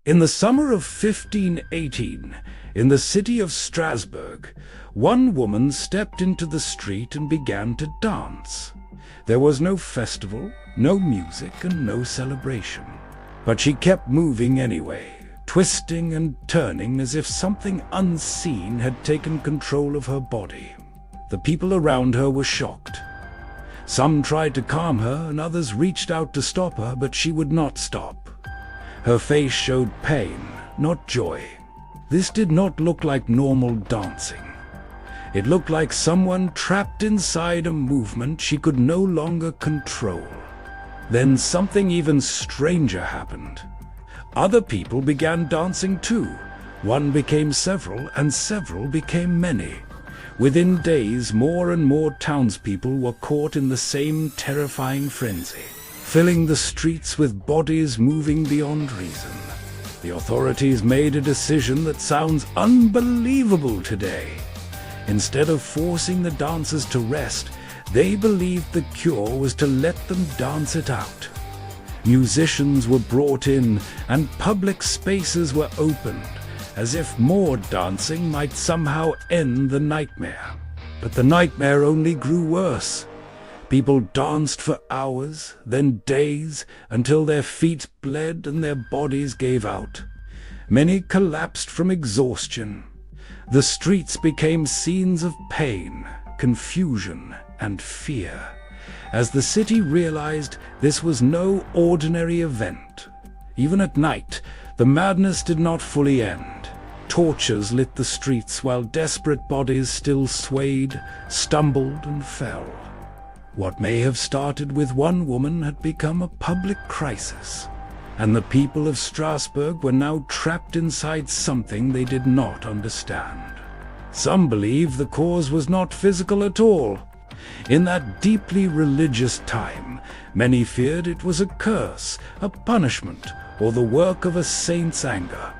In the summer of 1518, in the city of Strasbourg, one woman stepped into the street and began to dance. There was no festival, no music, and no celebration. But she kept moving anyway, twisting and turning as if something unseen had taken control of her body. The people around her were shocked. Some tried to calm her, and others reached out to stop her, but she would not stop. Her face showed pain, not joy. This did not look like normal dancing. It looked like someone trapped inside a movement she could no longer control. Then something even stranger happened. Other people began dancing too. One became several, and several became many. Within days, more and more townspeople were caught in the same terrifying frenzy, filling the streets with bodies moving beyond reason. The authorities made a decision that sounds unbelievable today. Instead of forcing the dancers to rest, they believed the cure was to let them dance it out. Musicians were brought in, and public spaces were opened, as if more dancing might somehow end the nightmare. But the nightmare only grew worse. People danced for hours, then days, until their feet bled and their bodies gave out. Many collapsed from exhaustion. The streets became scenes of pain, confusion, and fear, as the city realized this was no ordinary event. Even at night, the madness did not fully end. Torches lit the streets while desperate bodies still swayed, stumbled, and fell. What may have started with one woman had become a public crisis, and the people of Strasbourg were now trapped inside something they did not understand. Some believe the cause was not physical at all. In that deeply religious time, many feared it was a curse, a punishment, or the work of a saint's anger.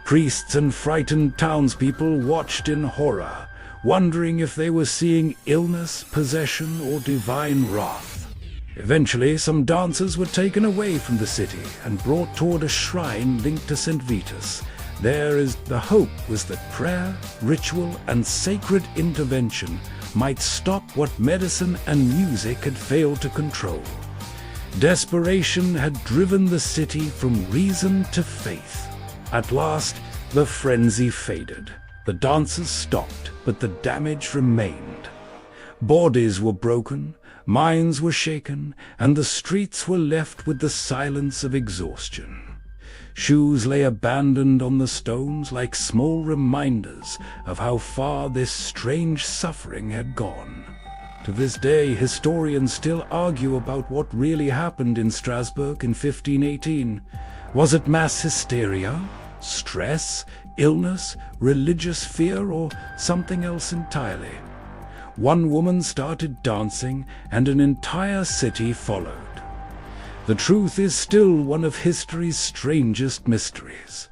Priests and frightened townspeople watched in horror, wondering if they were seeing illness, possession, or divine wrath. Eventually, some dancers were taken away from the city and brought toward a shrine linked to St. Vitus. The hope was that prayer, ritual, and sacred intervention might stop what medicine and music had failed to control. Desperation had driven the city from reason to faith. At last, the frenzy faded. The dancers stopped, but the damage remained. Bodies were broken, minds were shaken, and the streets were left with the silence of exhaustion. Shoes lay abandoned on the stones like small reminders of how far this strange suffering had gone. To this day, historians still argue about what really happened in Strasbourg in 1518. Was it mass hysteria, stress, illness, religious fear, or something else entirely? One woman started dancing, and an entire city followed. The truth is still one of history's strangest mysteries.